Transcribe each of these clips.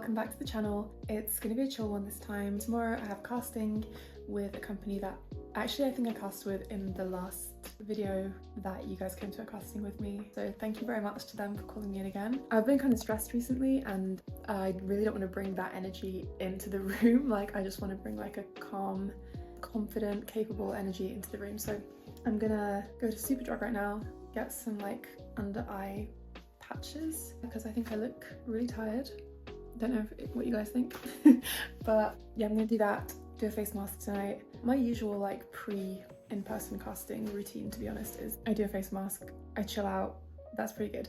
welcome back to the channel. It's going to be a chill one this time. Tomorrow I have casting with a company that actually I think I cast with in the last video that you guys came to a casting with me. So thank you very much to them for calling me in again. I've been kind of stressed recently and I really don't want to bring that energy into the room. Like I just want to bring like a calm, confident, capable energy into the room. So I'm gonna go to Superdrug right now, get some like under eye patches because I think I look really tired. Don't know what you guys think. But yeah, I'm gonna do that, do a face mask tonight. My usual like in-person casting routine, to be honest, is I do a face mask, I chill out. That's pretty good.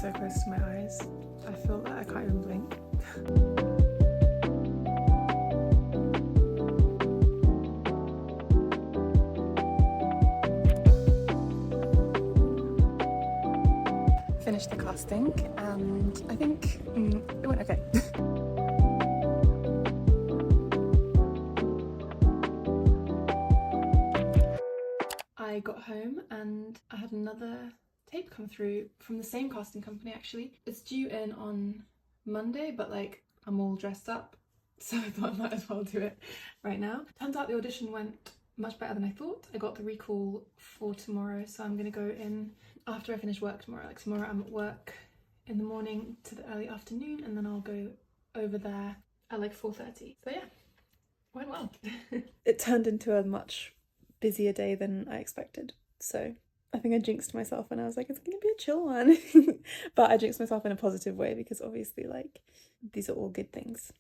So close to my eyes, I feel that I can't even blink. Finished the casting and I think it went okay. I got home and I had another tape come through from the same casting company actually. It's due in on Monday, but like I'm all dressed up, so I thought I might as well do it right now. Turns out the audition went much better than I thought. I got the recall for tomorrow, so I'm gonna go in after I finish work tomorrow. Like tomorrow I'm at work in the morning to the early afternoon and then I'll go over there at like 4:30. So yeah, went well. It turned into a much busier day than I expected, so I think I jinxed myself and I was like, it's gonna be a chill one. But I jinxed myself in a positive way because obviously like these are all good things.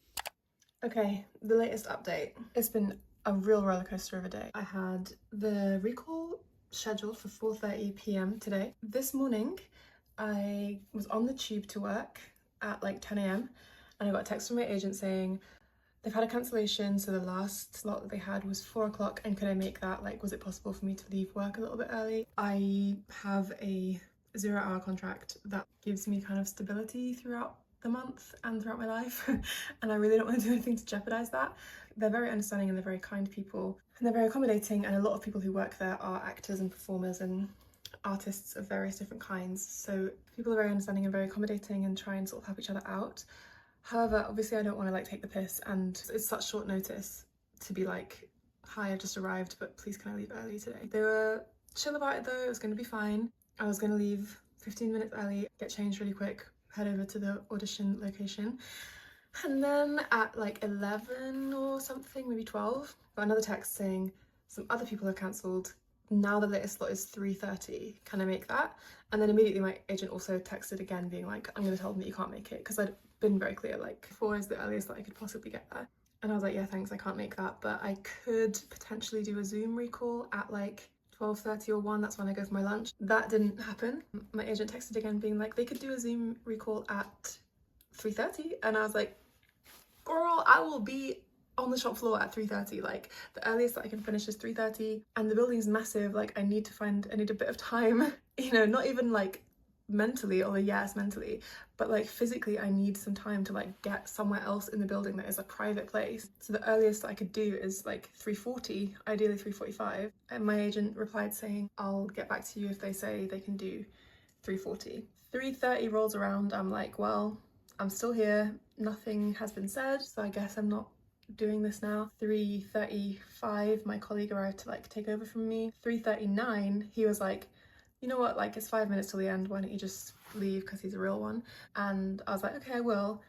Okay, the latest update. It's been a real roller coaster of a day. I had the recall scheduled for 4:30 p.m. today. This morning I was on the tube to work at like 10 a.m. and I got a text from my agent saying they've had a cancellation, so the last slot that they had was 4 o'clock and could I make that? Like, was it possible for me to leave work a little bit early? I have a 0-hour contract that gives me kind of stability throughout the month and throughout my life and I really don't want to do anything to jeopardize that. They're very understanding and they're very kind people and they're very accommodating, and a lot of people who work there are actors and performers and artists of various different kinds. So people are very understanding and very accommodating and try and sort of help each other out. However, obviously I don't want to like take the piss and it's such short notice to be like, hi, I've just arrived, but please can I leave early today? They were chill about it though, it was going to be fine. I was going to leave 15 minutes early, get changed really quick, head over to the audition location. And then at like 11 or something, maybe 12, got another text saying some other people have cancelled. Now the latest slot is 3:30, can I make that? And then immediately my agent also texted again being like, I'm going to tell them that you can't make it, because I'd been very clear like 4 is the earliest that I could possibly get there. And I was like, yeah thanks, I can't make that, but I could potentially do a Zoom recall at like 12:30 or 1, that's when I go for my lunch. That didn't happen. My agent texted again being like they could do a Zoom recall at 3:30 and I was like, girl, I will be on the shop floor at 3:30. like the earliest that I can finish is 3:30 and the building's massive. Like I need a bit of time, you know, not even like mentally, although yes mentally, but like physically I need some time to like get somewhere else in the building that is a private place. So the earliest that I could do is like 3:40, ideally 3:45, and my agent replied saying I'll get back to you if they say they can do 3:40. 3:30 rolls around, I'm like, well, I'm still here, nothing has been said, so I guess I'm not doing this now. 3:35 my colleague arrived to like take over from me. 3:39 he was like, you know what, like it's 5 minutes till the end, why don't you just leave, because he's a real one. And I was like, okay, I will.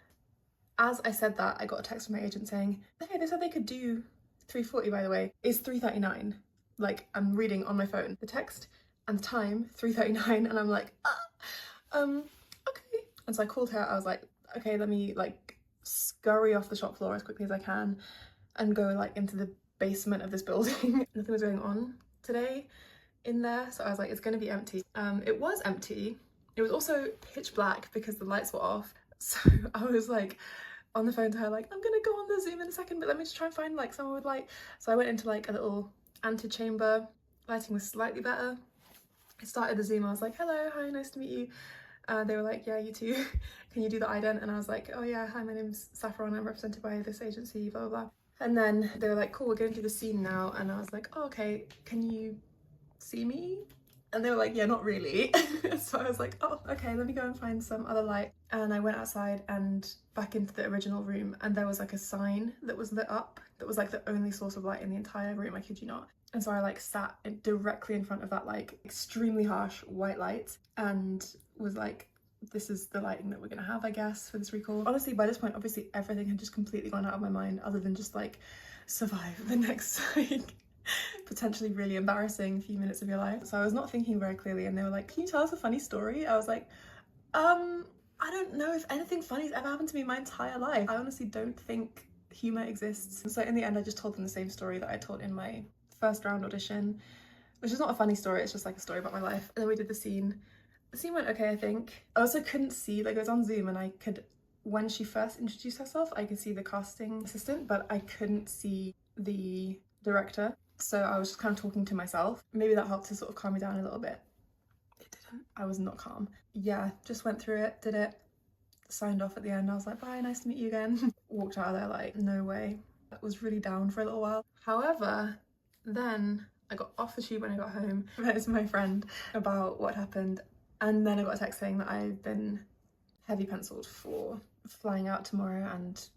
As I said that, I got a text from my agent saying, hey, they said they could do 3:40 by the way. It's 3:39. Like I'm reading on my phone the text and the time, 3:39, and I'm like, okay. And so I called her, I was like, okay, let me like scurry off the shop floor as quickly as I can and go like into the basement of this building. Nothing was going on today in there, so I was like, it's gonna be empty. It was empty. It was also pitch black because the lights were off, so I was like, on the phone to her like, I'm gonna go on the Zoom in a second, but let me just try and find like someone with light. So I went into like a little antechamber. Lighting was slightly better. I started the Zoom, I was like, hello, hi, nice to meet you. They were like, yeah, you too. Can you do the ident? And I was like, oh yeah, hi, my name's Saffron, I'm represented by this agency, blah, blah, blah. And then they were like, cool, we're going through the scene now. And I was like, oh, okay, can you see me? And they were like, yeah, not really. So I was like, oh, okay, let me go and find some other light. And I went outside and back into the original room, and there was like a sign that was lit up that was like the only source of light in the entire room, I kid you not. And so I like sat directly in front of that like extremely harsh white light and was like, this is the lighting that we're gonna have, I guess, for this recall. Honestly, by this point, obviously everything had just completely gone out of my mind other than just like survive the next like potentially really embarrassing few minutes of your life. So I was not thinking very clearly, and they were like, can you tell us a funny story? I was like, I don't know if anything funny's ever happened to me in my entire life. I honestly don't think humor exists. And so in the end, I just told them the same story that I told in my first round audition, which is not a funny story, it's just like a story about my life. And then we did the scene. The scene went okay, I think. I also couldn't see, like it was on Zoom, and I could, when she first introduced herself, I could see the casting assistant, but I couldn't see the director. So I was just kind of talking to myself. Maybe that helped to sort of calm me down a little bit. It didn't. I was not calm. Yeah, just went through it, did it, signed off at the end. I was like, bye, nice to meet you again. Walked out of there like, no way. I was really down for a little while. However, then I got off the tube when I got home, wrote to my friend about what happened, and then I got a text saying that I've been heavy penciled for flying out tomorrow and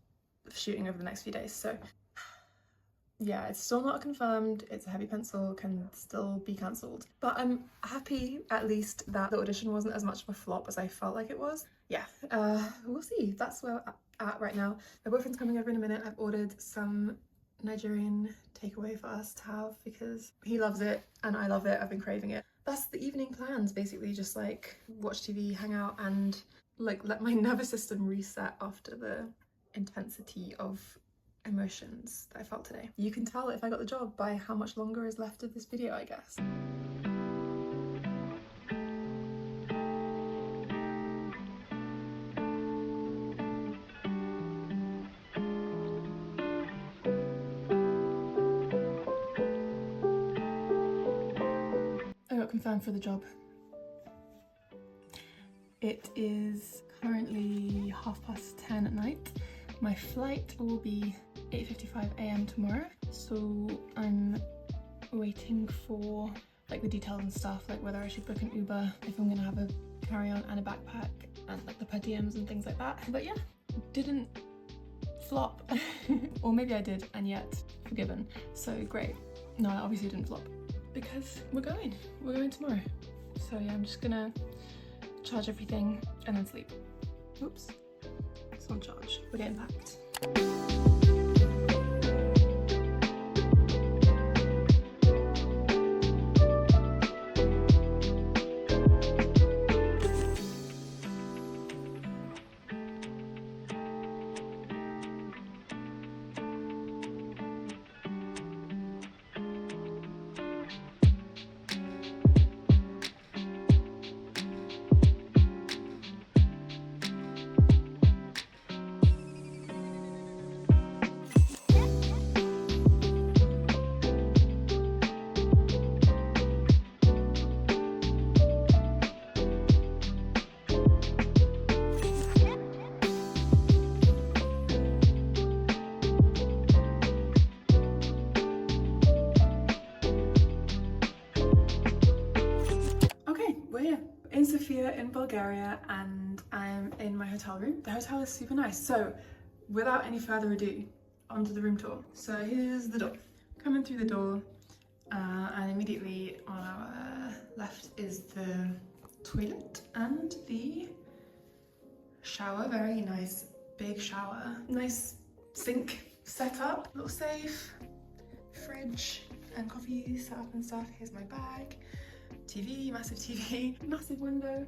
shooting over the next few days. So yeah, it's still not confirmed, it's a heavy pencil, can still be cancelled. But I'm happy at least that the audition wasn't as much of a flop as I felt like it was. Yeah, we'll see. That's where we're at right now. My boyfriend's coming over in a minute. I've ordered some Nigerian takeaway for us to have because he loves it and I love it. I've been craving it. That's the evening plans, basically, just like watch TV, hang out, and like let my nervous system reset after the intensity of emotions that I felt today. You can tell if I got the job by how much longer is left of this video, I guess. I got confirmed for the job. It is currently 10:30 at night. My flight will be 8:55 AM tomorrow, so I'm waiting for like the details and stuff, like whether I should book an Uber, if I'm gonna have a carry-on and a backpack, and like the per diems and things like that. But yeah, didn't flop. Or maybe I did and yet forgiven, so great. No, I obviously didn't flop because we're going tomorrow. So yeah, I'm just gonna charge everything and then sleep. Oops. On charge. We're getting packed. In Sofia in Bulgaria, and I'm in my hotel room. The hotel is super nice. So without any further ado, onto the room tour. So here's the door. Coming through the door, and immediately on our left is the toilet and the shower. Very nice big shower. Nice sink setup, little safe, fridge and coffee set up and stuff. Here's my bag. TV, massive window,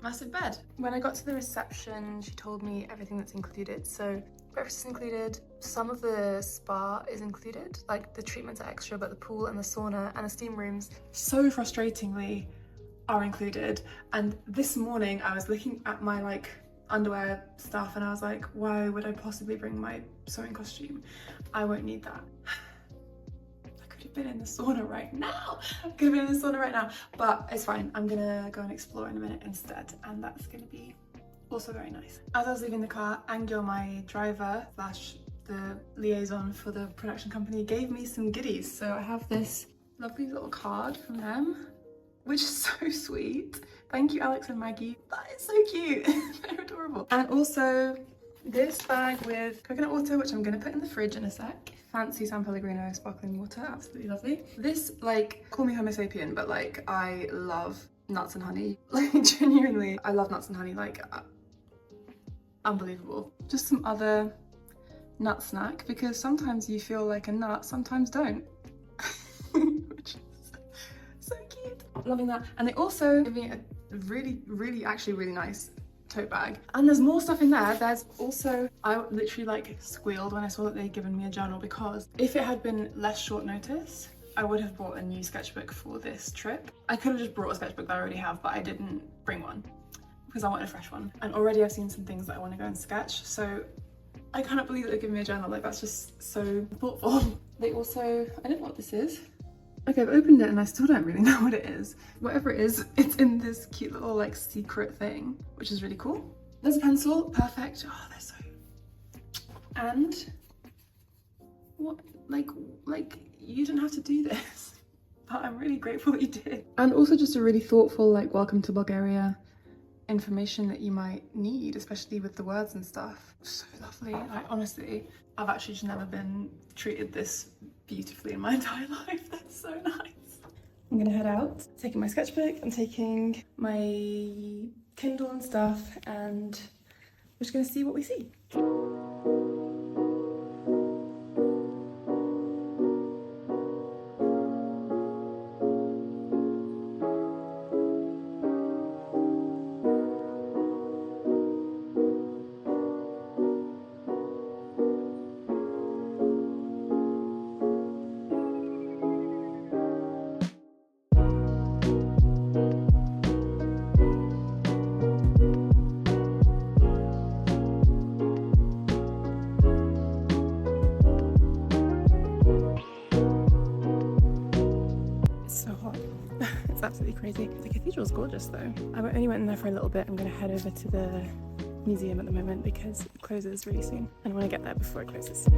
massive bed. When I got to the reception, she told me everything that's included. So breakfast is included, some of the spa is included, like the treatments are extra, but the pool and the sauna and the steam rooms, so frustratingly, are included. And this morning I was looking at my underwear stuff, and I was like, why would I possibly bring my sewing costume? I won't need that. I could have been in the sauna right now. But it's fine. I'm gonna go and explore in a minute instead, and that's gonna be also very nice. As I was leaving the car, Angel, my driver slash the liaison for the production company, gave me some goodies. So I have this lovely little card from them, which is so sweet. Thank you, Alex and Maggie. That is so cute. They're adorable. And also this bag with coconut water, which I'm gonna put in the fridge in a sec. Fancy San Pellegrino sparkling water, absolutely lovely. This, like, call me Homo sapien, but like, I love nuts and honey. Like, genuinely, I love nuts and honey, like, unbelievable. Just some other nut snack, because sometimes you feel like a nut, sometimes don't. Which is so cute. Loving that. And they also gave me a really nice tote bag. And there's more stuff in there. There's also, I literally like squealed when I saw that they'd given me a journal, because if it had been less short notice, I would have bought a new sketchbook for this trip. I could have just brought a sketchbook that I already have, but I didn't bring one because I wanted a fresh one. And already I've seen some things that I want to go and sketch. So I cannot believe that they've given me a journal. Like, that's just so thoughtful. They also, I don't know what this is. Okay, I've opened it and I still don't really know what it is. Whatever it is, it's in this cute little like secret thing, which is really cool. There's a pencil, perfect. Oh, they're so... And what, like you didn't have to do this, but I'm really grateful that you did. And also just a really thoughtful, like, welcome to Bulgaria information that you might need, especially with the words and stuff. So lovely. Like, honestly, I've actually just never been treated this beautifully in my entire life. That's so nice. I'm gonna head out, taking my sketchbook, I'm taking my Kindle and stuff, and we're just gonna see what we see. Absolutely crazy. The cathedral's gorgeous though. I only went in there for a little bit. I'm going to head over to the museum at the moment because it closes really soon, and I want to get there before it closes.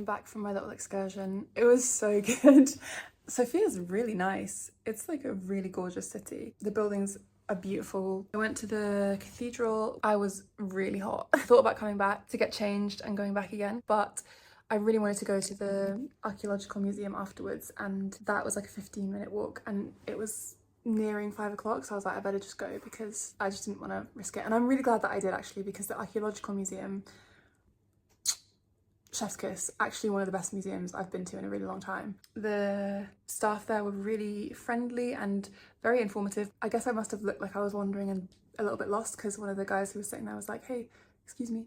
Back from my little excursion. It was so good. Sofia's really nice. It's like a really gorgeous city. The buildings are beautiful. I went to the cathedral. I was really hot. I thought about coming back to get changed and going back again, but I really wanted to go to the archaeological museum afterwards, and that was like a 15-minute walk, and it was nearing 5 o'clock, so I was like, I better just go because I just didn't want to risk it. And I'm really glad that I did, actually, because the archaeological museum, Chef's Kiss, actually one of the best museums I've been to in a really long time. The staff there were really friendly and very informative. I guess I must have looked like I was wandering and a little bit lost, because one of the guys who was sitting there was like, hey, excuse me,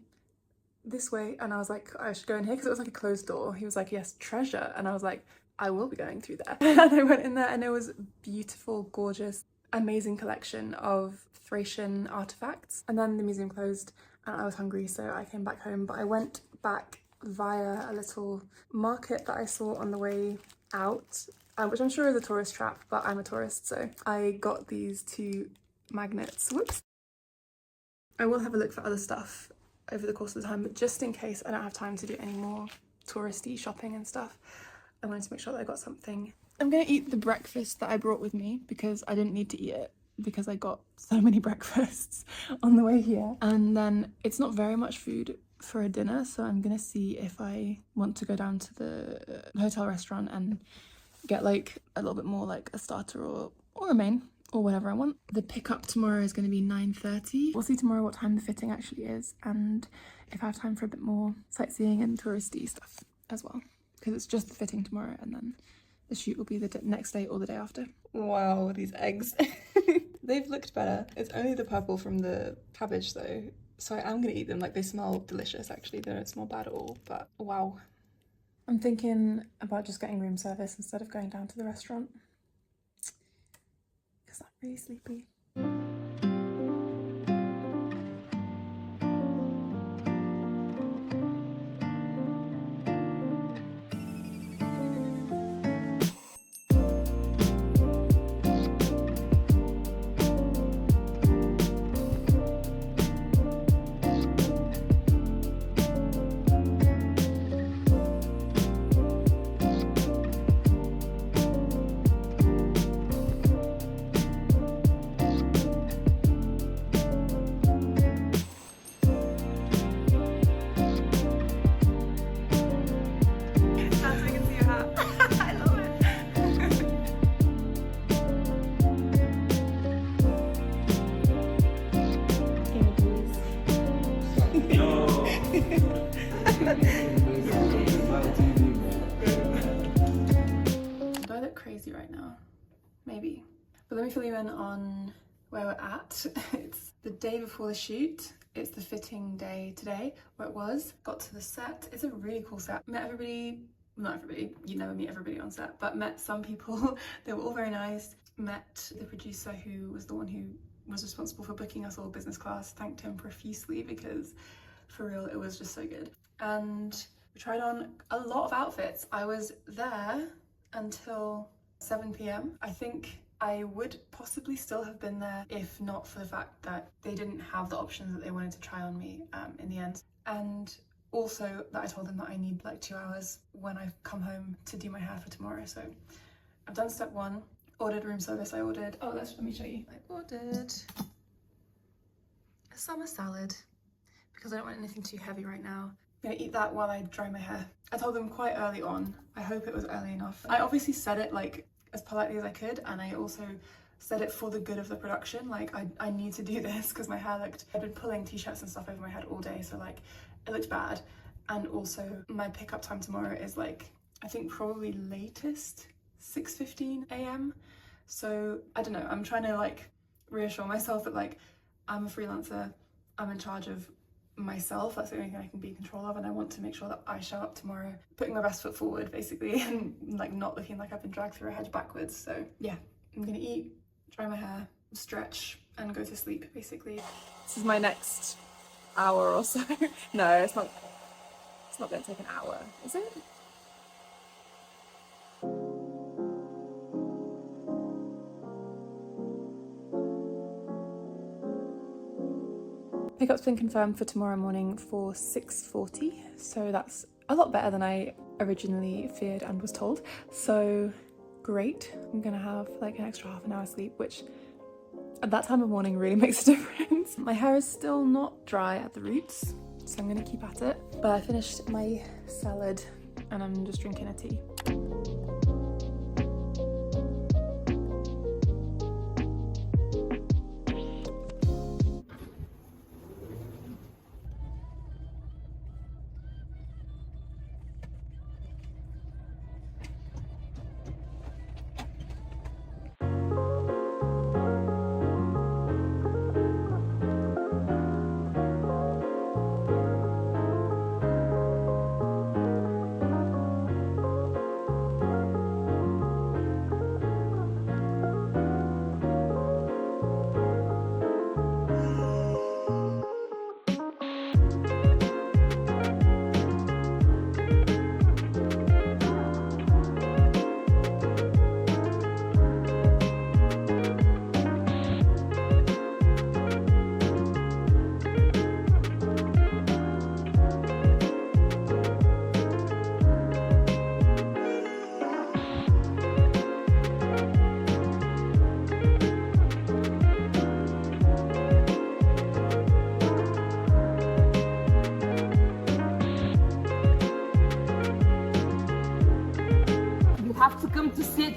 this way. And I was like, I should go in here, because it was like a closed door. He was like, yes, treasure. And I was like, I will be going through there. And I went in there and it was beautiful, gorgeous, amazing collection of Thracian artifacts. And then the museum closed and I was hungry, so I came back home. But I went back via a little market that I saw on the way out, which I'm sure is a tourist trap, but I'm a tourist, so I got these 2 magnets. Whoops. I will have a look for other stuff over the course of the time, but just in case I don't have time to do any more touristy shopping and stuff, I wanted to make sure that I got something. I'm gonna eat the breakfast that I brought with me because I didn't need to eat it, because I got so many breakfasts on the way here. And then it's not very much food for a dinner, so I'm gonna see if I want to go down to the hotel restaurant and get like a little bit more, like a starter or a main or whatever I want. The pickup tomorrow is going to be 9:30. We'll see tomorrow what time the fitting actually is, and if I have time for a bit more sightseeing and touristy stuff as well, because it's just the fitting tomorrow and then the shoot will be the next day or the day after. Wow, these eggs. They've looked better. It's only the purple from the cabbage though, so I am going to eat them. Like, they smell delicious actually, they don't smell bad at all, but wow. I'm thinking about just getting room service instead of going down to the restaurant, because I'm really sleepy. Do I look crazy right now? Maybe. But let me fill you in on where we're at. It's the day before the shoot. It's the fitting day today, where it was. Got to the set. It's a really cool set. Met everybody, not everybody, you never meet everybody on set, but met some people. They were all very nice. Met the producer, who was the one who was responsible for booking us all business class. Thanked him profusely, because for real, it was just so good. And we tried on a lot of outfits. I was there until 7 p.m. I think I would possibly still have been there if not for the fact that they didn't have the options that they wanted to try on me in the end. And also that I told them that I need like 2 hours when I come home to do my hair for tomorrow. So I've done step 1, ordered room service. I ordered, let me show you. I ordered a summer salad because I don't want anything too heavy right now. I'm gonna eat that while I dry my hair. I told them quite early on. I hope it was early enough. I obviously said it like as politely as I could, and I also said it for the good of the production. Like, I need to do this because my hair looked, I'd been pulling t-shirts and stuff over my head all day, so like it looked bad. And also my pickup time tomorrow is like, I think probably latest 6:15 a.m. So I don't know, I'm trying to like reassure myself that like I'm a freelancer, I'm in charge of myself, that's the only thing I can be in control of, and I want to make sure that I show up tomorrow putting my best foot forward basically, and like not looking like I've been dragged through a hedge backwards. So yeah, I'm gonna eat, dry my hair, stretch and go to sleep basically. This is my next hour or so. No, it's not gonna take an hour, is it? Pickup's been confirmed for tomorrow morning for 6:40, so that's a lot better than I originally feared and was told. So great, I'm gonna have like an extra half an hour sleep, which at that time of morning really makes a difference. My hair is still not dry at the roots, so I'm gonna keep at it. But I finished my salad and I'm just drinking a tea.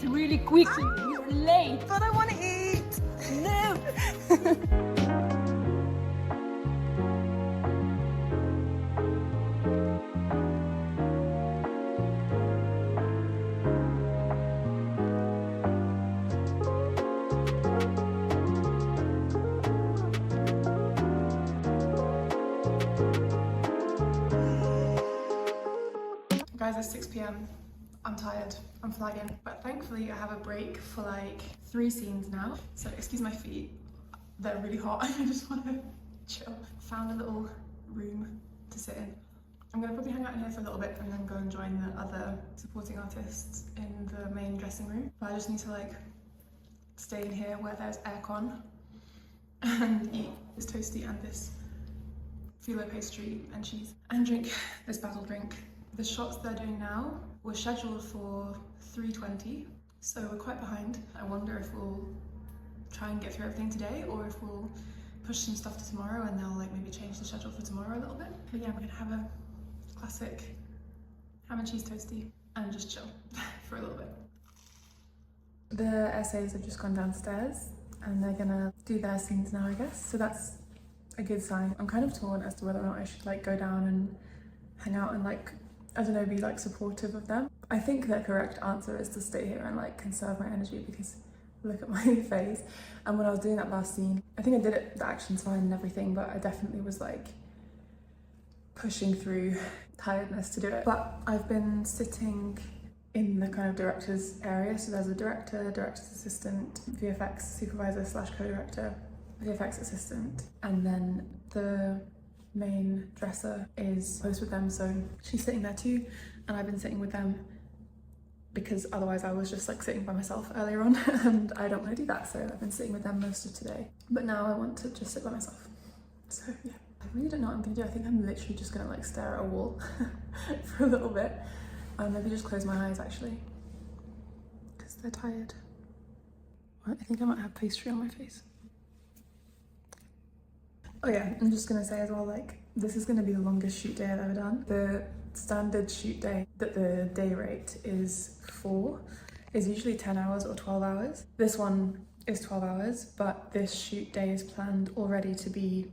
eat really quickly. You're late. But I want to eat. No. Guys, it's 6 p.m. I'm tired, I'm flagging, but thankfully I have a break for like 3 scenes now. So excuse my feet, they're really hot. I just want to chill. Found a little room to sit in. I'm gonna probably hang out in here for a little bit and then go and join the other supporting artists in the main dressing room. But I just need to like stay in here where there's aircon and eat this toasty and this phyllo pastry and cheese and drink this basil drink. The shots they're doing now were scheduled for 3:20, so we're quite behind. I wonder if we'll try and get through everything today or if we'll push some stuff to tomorrow and they'll like maybe change the schedule for tomorrow a little bit. But yeah, we're gonna have a classic ham and cheese toasty and just chill for a little bit. The essays have just gone downstairs and they're gonna do their scenes now, I guess, so that's a good sign. I'm kind of torn as to whether or not I should like go down and hang out and like, I don't know, be like supportive of them. I think the correct answer is to stay here and like conserve my energy because look at my face. And when I was doing that last scene, I think I did it, the action's fine and everything, but I definitely was like pushing through tiredness to do it. But I've been sitting in the kind of director's area. So there's a director, director's assistant, VFX supervisor slash co-director, VFX assistant, and then the main dresser is close with them, so she's sitting there too, and I've been sitting with them because otherwise I was just like sitting by myself earlier on and I don't want to do that, so I've been sitting with them most of today. But now I want to just sit by myself. So yeah, I really don't know what I'm gonna do. I think I'm literally just gonna like stare at a wall for a little bit and maybe just close my eyes actually because they're tired. I think I might have pastry on my face. Oh yeah, I'm just gonna say as well, like, this is gonna be the longest shoot day I've ever done. The standard shoot day that the day rate is for is usually 10 hours or 12 hours. This one is 12 hours, but this shoot day is planned already to be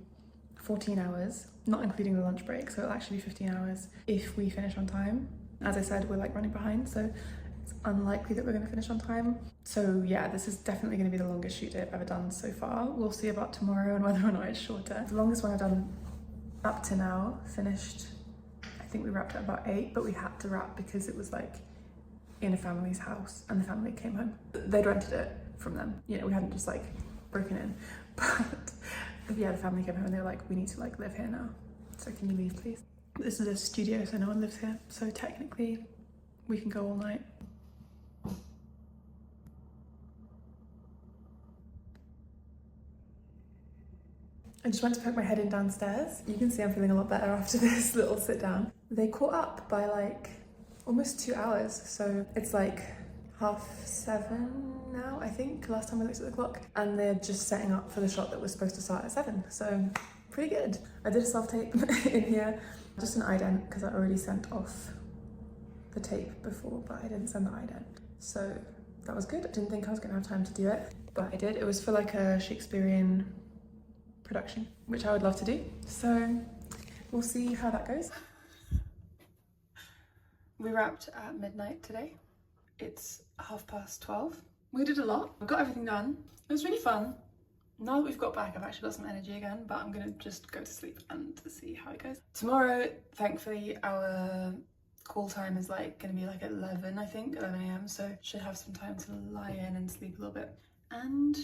14 hours, not including the lunch break, so it'll actually be 15 hours if we finish on time. As I said, we're like running behind, so it's unlikely that we're gonna finish on time. So yeah, this is definitely gonna be the longest shoot day I've ever done so far. We'll see about tomorrow and whether or not it's shorter. The longest one I've done up to now finished, I think we wrapped at about 8, but we had to wrap because it was like in a family's house and the family came home. They'd rented it from them, you know, we hadn't just like broken in. But yeah, the family came home and they were like, we need to like live here now, so can you leave please? This is a studio, so no one lives here, so technically we can go all night. I just went to poke my head in downstairs. You can see I'm feeling a lot better after this little sit down. They caught up by like almost 2 hours, so it's like 7:30 now, I think, last time I looked at the clock. And they're just setting up for the shot that was supposed to start at 7, so pretty good. I did a self-tape in here, just an ident, because I already sent off the tape before, but I didn't send the ident. So that was good. I didn't think I was gonna have time to do it, but I did. It was for like a Shakespearean production, which I would love to do. So we'll see how that goes. We wrapped at midnight today. It's 12:30. We did a lot. We got everything done. It was really fun. Now that we've got back, I've actually got some energy again, but I'm gonna just go to sleep and see how it goes. Tomorrow, thankfully, our call time is like gonna be like 11, I think, 11 a.m. So should have some time to lie in and sleep a little bit. And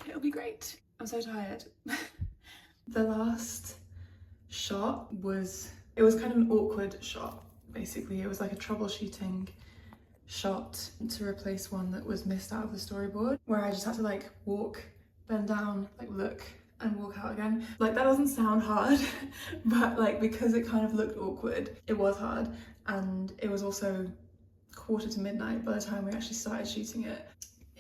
it'll be great. I'm so tired. The last shot was kind of an awkward shot, basically. It was like a troubleshooting shot to replace one that was missed out of the storyboard, where I just had to like walk, bend down, like look, and walk out again. Like that doesn't sound hard, but like because it kind of looked awkward, it was hard. And it was also 1:45 by the time we actually started shooting it.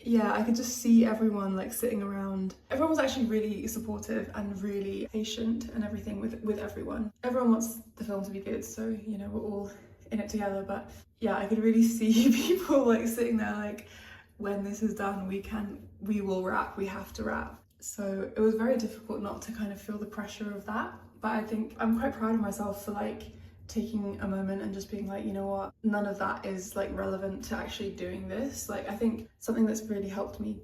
Yeah, I could just see everyone like sitting around. Everyone was actually really supportive and really patient and everything with everyone. Everyone wants the film to be good, so you know, we're all in it together. But yeah, I could really see people like sitting there like, when this is done, we will wrap, we have to wrap. So it was very difficult not to kind of feel the pressure of that. But I think I'm quite proud of myself for like taking a moment and just being like, you know what, none of that is like relevant to actually doing this. Like, I think something that's really helped me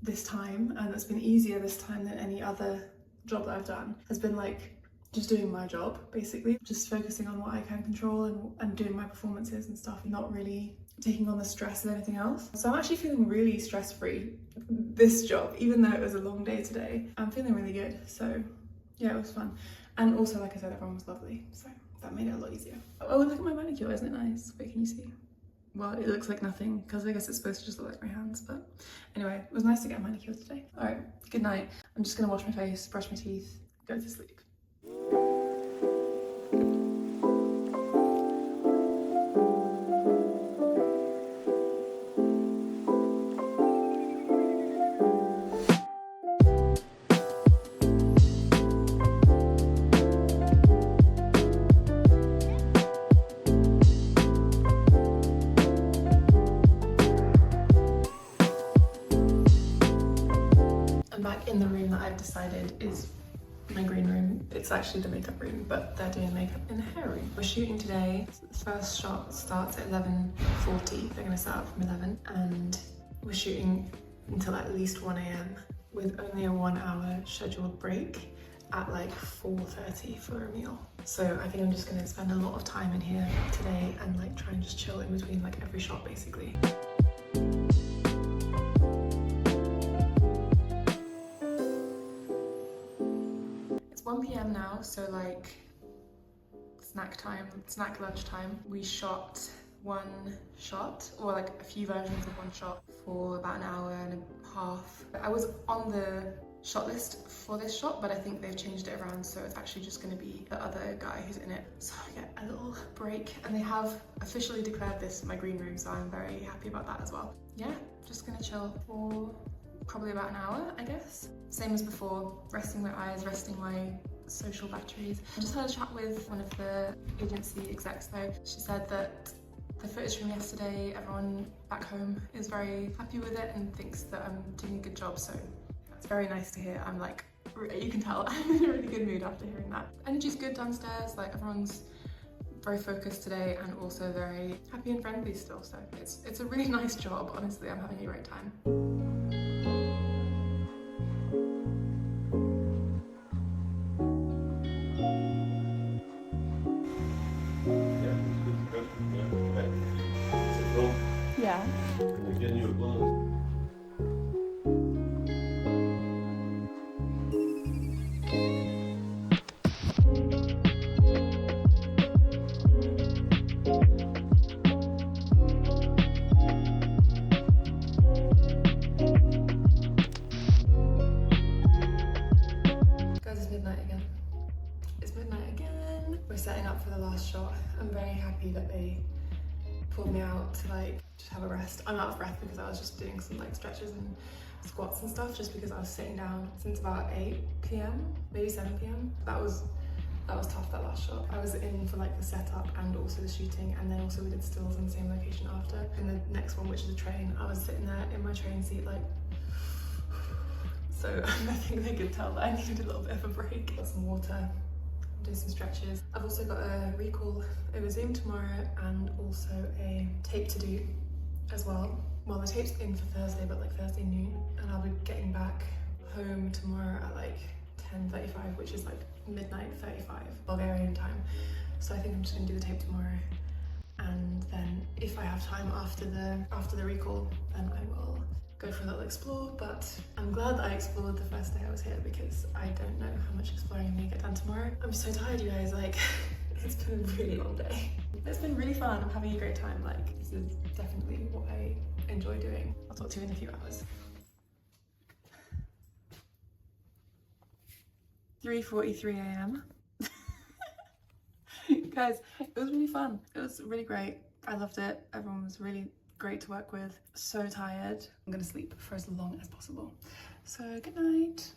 this time, and that's been easier this time than any other job that I've done, has been like just doing my job, basically. Just focusing on what I can control and doing my performances and stuff, not really taking on the stress of anything else. So I'm actually feeling really stress-free this job, even though it was a long day today. I'm feeling really good. So yeah, it was fun. And also, like I said, everyone was lovely. So that made it a lot easier. Oh, look at my manicure, isn't it nice? Wait, can you see? Well, it looks like nothing because I guess it's supposed to just look like my hands, but anyway, it was nice to get a manicure today. All right, good night. I'm just gonna wash my face, brush my teeth, go to sleep. In the room that I've decided is my green room. It's actually the makeup room, but they're doing makeup in the hair room. We're shooting today. The first shot starts at 11:40. They're gonna start from 11, and we're shooting until at least 1 a.m. with only a 1 hour scheduled break at like 4:30 for a meal. So I think I'm just gonna spend a lot of time in here today and like try and just chill in between like every shot basically. It's 1 p.m. now, so like snack lunch time. We shot one shot, or like a few versions of one shot, for about an hour and a half. I was on the shot list for this shot, but I think they've changed it around, so it's actually just going to be the other guy who's in it. So I get a little break, and they have officially declared this my green room, so I'm very happy about that as well. Yeah, just gonna chill for probably about an hour, I guess. Same as before, resting my eyes, resting my social batteries. I just had a chat with one of the agency execs though. She said that the footage from yesterday, everyone back home is very happy with it and thinks that I'm doing a good job, so that's very nice to hear. I'm like, you can tell I'm in a really good mood after hearing that. Energy's good downstairs, like everyone's very focused today and also very happy and friendly still, so it's a really nice job, honestly. I'm having a great time. Yeah. I'm getting you a glove. Guys, it's midnight again. It's midnight again. We're setting up for the last shot. I'm very happy that they pulled me out to like just have a rest. I'm out of breath because I was just doing some like stretches and squats and stuff, just because I was sitting down since about 8 p.m, maybe 7 p.m. That was tough, that last shot. I was in for like the setup and also the shooting, and then also we did stills in the same location after. And the next one, which is a train, I was sitting there in my train seat like, so I think they could tell that I needed a little bit of a break. Got some water, do some stretches. I've also got a recall over Zoom tomorrow and also a tape to do as well. Well, the tape's in for Thursday, but like Thursday noon, and I'll be getting back home tomorrow at like 10:35, which is like midnight 35 Bulgarian time. So I think I'm just gonna do the tape tomorrow, and then if I have time after the recall, then I will go for a little explore. But I'm glad that I explored the first day I was here, because I don't know how much exploring I'm gonna get done tomorrow. I'm so tired, you guys. Like, it's been a really long day. It's been really fun. I'm having a great time. Like, this is definitely what I enjoy doing. I'll talk to you in a few hours. 3:43 a.m. Guys, it was really fun. It was really great. I loved it. Everyone was really great to work with. So tired. I'm gonna sleep for as long as possible. So good night.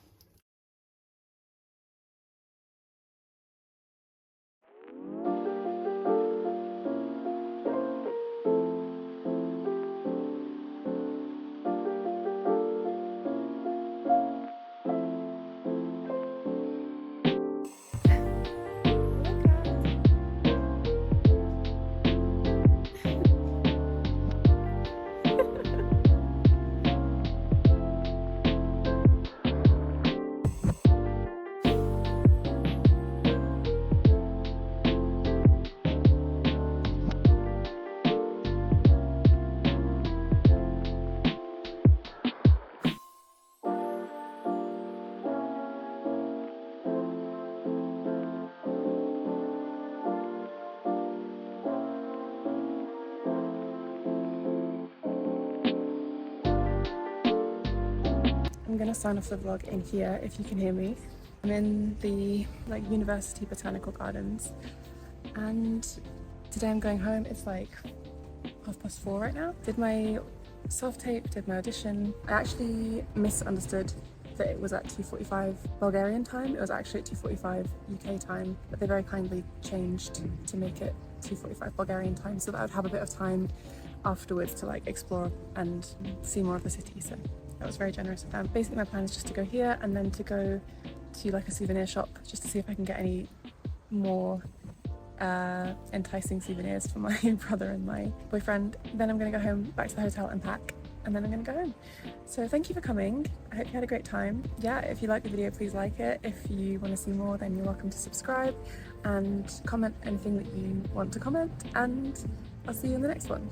I'm gonna sign off the vlog in here if you can hear me. I'm in the University Botanical Gardens, and today I'm going home. It's like 4:30 right now. Did my self-tape, did my audition. I actually misunderstood that it was at 2:45 Bulgarian time. It was actually at 2:45 UK time, but they very kindly changed to make it 2:45 Bulgarian time so that I would have a bit of time afterwards to explore and see more of the city. So that was very generous of them. Basically my plan is just to go here and then to go to a souvenir shop just to see if I can get any more enticing souvenirs for my brother and my boyfriend. Then I'm gonna go home, back to the hotel and pack, and then I'm gonna go home. So thank you for coming. I hope you had a great time. Yeah, if you liked the video, please like it. If you want to see more, then you're welcome to subscribe and comment anything that you want to comment, and I'll see you in the next one.